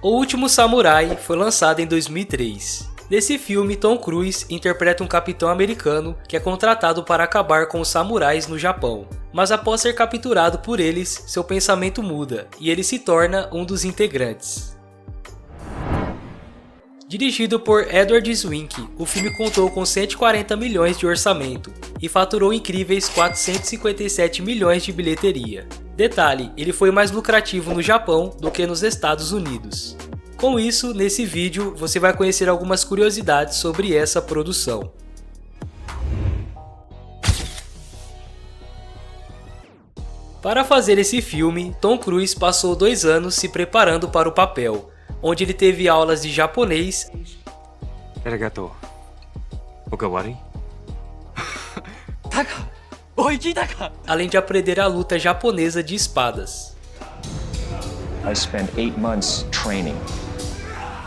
O Último Samurai foi lançado em 2003. Nesse filme, Tom Cruise interpreta um capitão americano que é contratado para acabar com os samurais no Japão. Mas após ser capturado por eles, seu pensamento muda e ele se torna um dos integrantes. Dirigido por Edward Zwick, o filme contou com 140 milhões de orçamento e faturou incríveis 457 milhões de bilheteria. Detalhe, ele foi mais lucrativo no Japão do que nos Estados Unidos. Com isso, nesse vídeo você vai conhecer algumas curiosidades sobre essa produção. Para fazer esse filme, Tom Cruise passou 2 anos se preparando para o papel, onde ele teve aulas de japonês, Arigatou. Okawari? além de aprender a luta japonesa de espadas. I spent 8 months training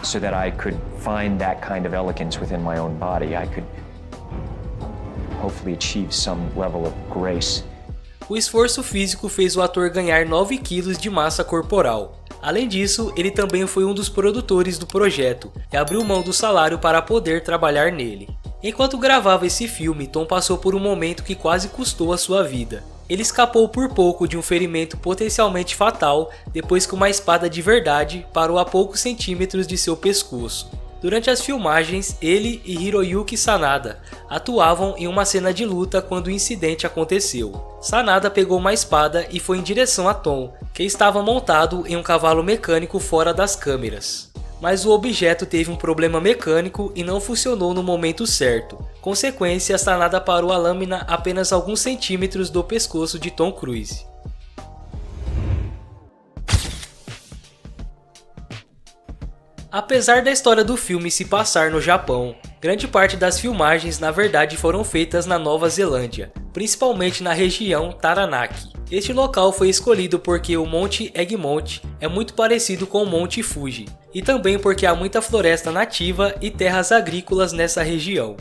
so that I could find that kind of elegance within my own body. I could hopefully achieve some level of grace. O esforço físico fez o ator ganhar 9 quilos de massa corporal. Além disso, ele também foi um dos produtores do projeto e abriu mão do salário para poder trabalhar nele. Enquanto gravava esse filme, Tom passou por um momento que quase custou a sua vida. Ele escapou por pouco de um ferimento potencialmente fatal depois que uma espada de verdade parou a poucos centímetros de seu pescoço. Durante as filmagens, ele e Hiroyuki Sanada atuavam em uma cena de luta quando o incidente aconteceu. Sanada pegou uma espada e foi em direção a Tom, que estava montado em um cavalo mecânico fora das câmeras. Mas o objeto teve um problema mecânico e não funcionou no momento certo. Consequência, Sanada parou a lâmina apenas alguns centímetros do pescoço de Tom Cruise. Apesar da história do filme se passar no Japão, grande parte das filmagens na verdade foram feitas na Nova Zelândia, principalmente na região Taranaki. Este local foi escolhido porque o Monte Egmont é muito parecido com o Monte Fuji, e também porque há muita floresta nativa e terras agrícolas nessa região.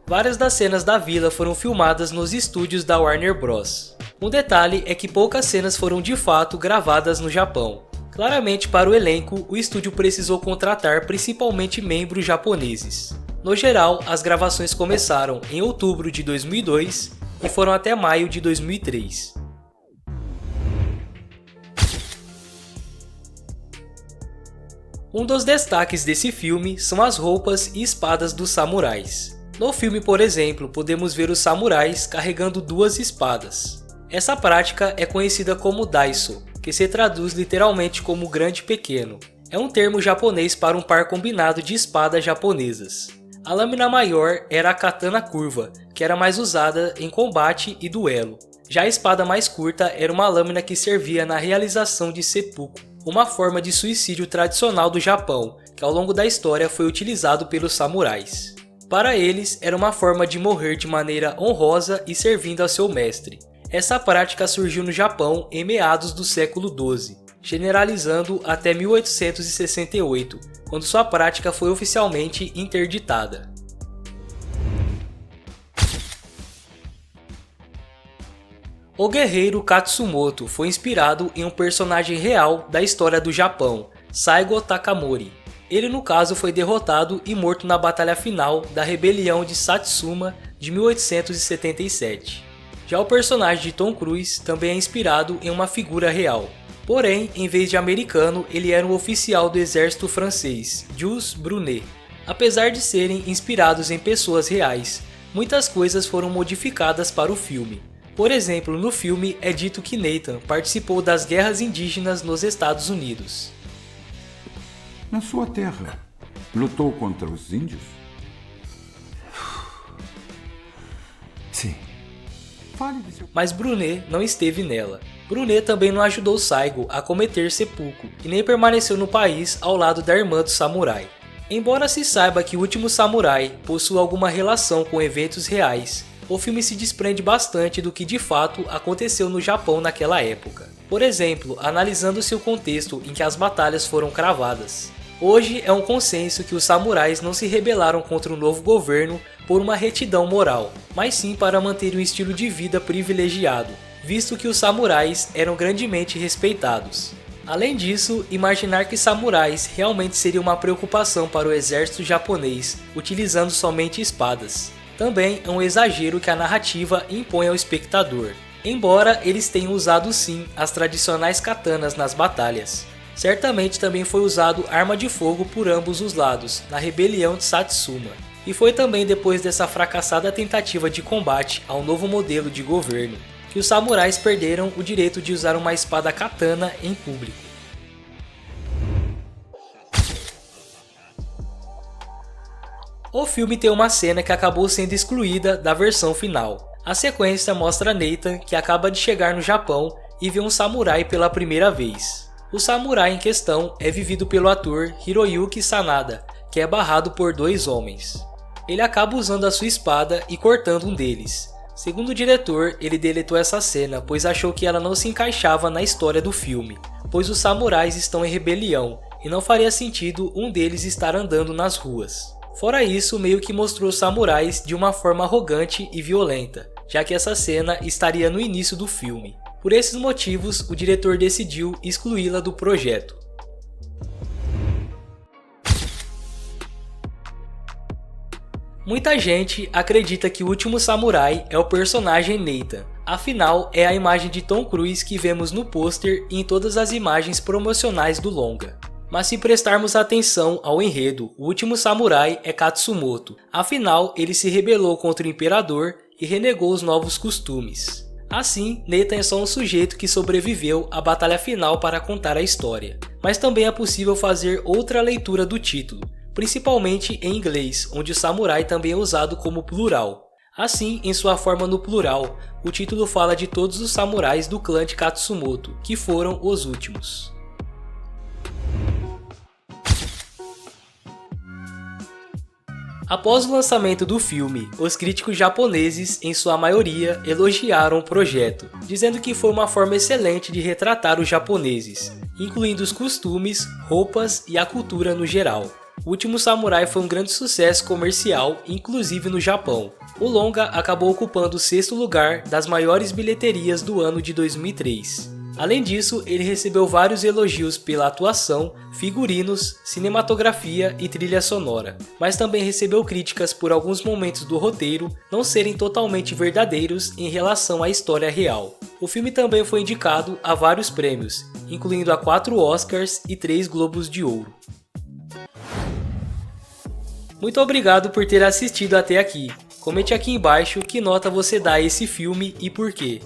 Várias das cenas da vila foram filmadas nos estúdios da Warner Bros. Um detalhe é que poucas cenas foram de fato gravadas no Japão. Claramente, para o elenco, o estúdio precisou contratar principalmente membros japoneses. No geral, as gravações começaram em outubro de 2002 e foram até maio de 2003. Um dos destaques desse filme são as roupas e espadas dos samurais. No filme, por exemplo, podemos ver os samurais carregando 2 espadas. Essa prática é conhecida como Daiso, que se traduz literalmente como grande pequeno. É um termo japonês para um par combinado de espadas japonesas. A lâmina maior era a katana curva, que era mais usada em combate e duelo. Já a espada mais curta era uma lâmina que servia na realização de seppuku, uma forma de suicídio tradicional do Japão, que ao longo da história foi utilizado pelos samurais. Para eles, era uma forma de morrer de maneira honrosa e servindo ao seu mestre. Essa prática surgiu no Japão em meados do século XII, generalizando até 1868, quando sua prática foi oficialmente interditada. O guerreiro Katsumoto foi inspirado em um personagem real da história do Japão, Saigo Takamori. Ele no caso foi derrotado e morto na batalha final da rebelião de Satsuma de 1877. Já o personagem de Tom Cruise também é inspirado em uma figura real. Porém, em vez de americano, ele era um oficial do exército francês, Jules Brunet. Apesar de serem inspirados em pessoas reais, muitas coisas foram modificadas para o filme. Por exemplo, no filme é dito que Nathan participou das guerras indígenas nos Estados Unidos. Na sua terra, lutou contra os índios? Sim. Mas Brunet não esteve nela. Brunet também não ajudou Saigo a cometer seppuku e nem permaneceu no país ao lado da irmã do samurai. Embora se saiba que o Último Samurai possui alguma relação com eventos reais, o filme se desprende bastante do que de fato aconteceu no Japão naquela época. Por exemplo, analisando-se o contexto em que as batalhas foram cravadas. Hoje é um consenso que os samurais não se rebelaram contra o novo governo por uma retidão moral, mas sim para manter um estilo de vida privilegiado, visto que os samurais eram grandemente respeitados. Além disso, imaginar que samurais realmente seria uma preocupação para o exército japonês, utilizando somente espadas. Também é um exagero que a narrativa impõe ao espectador, embora eles tenham usado sim as tradicionais katanas nas batalhas. Certamente também foi usado arma de fogo por ambos os lados, na rebelião de Satsuma. E foi também depois dessa fracassada tentativa de combate ao novo modelo de governo, que os samurais perderam o direito de usar uma espada katana em público. O filme tem uma cena que acabou sendo excluída da versão final. A sequência mostra Nathan, que acaba de chegar no Japão e vê um samurai pela primeira vez. O samurai em questão é vivido pelo ator Hiroyuki Sanada, que é barrado por 2 homens. Ele acaba usando a sua espada e cortando um deles. Segundo o diretor, ele deletou essa cena, pois achou que ela não se encaixava na história do filme, pois os samurais estão em rebelião e não faria sentido um deles estar andando nas ruas. Fora isso, meio que mostrou os samurais de uma forma arrogante e violenta, já que essa cena estaria no início do filme. Por esses motivos, o diretor decidiu excluí-la do projeto. Muita gente acredita que o último samurai é o personagem Nathan, afinal é a imagem de Tom Cruise que vemos no pôster e em todas as imagens promocionais do longa. Mas se prestarmos atenção ao enredo, o último samurai é Katsumoto, afinal ele se rebelou contra o imperador e renegou os novos costumes. Assim, Nathan é só um sujeito que sobreviveu à batalha final para contar a história, mas também é possível fazer outra leitura do título, principalmente em inglês, onde o samurai também é usado como plural. Assim, em sua forma no plural, o título fala de todos os samurais do clã de Katsumoto, que foram os últimos. Após o lançamento do filme, os críticos japoneses, em sua maioria, elogiaram o projeto, dizendo que foi uma forma excelente de retratar os japoneses, incluindo os costumes, roupas e a cultura no geral. O Último Samurai foi um grande sucesso comercial, inclusive no Japão. O longa acabou ocupando o 6º lugar das maiores bilheterias do ano de 2003. Além disso, ele recebeu vários elogios pela atuação, figurinos, cinematografia e trilha sonora, mas também recebeu críticas por alguns momentos do roteiro não serem totalmente verdadeiros em relação à história real. O filme também foi indicado a vários prêmios, incluindo a 4 Oscars e 3 Globos de Ouro. Muito obrigado por ter assistido até aqui. Comente aqui embaixo que nota você dá a esse filme e por quê.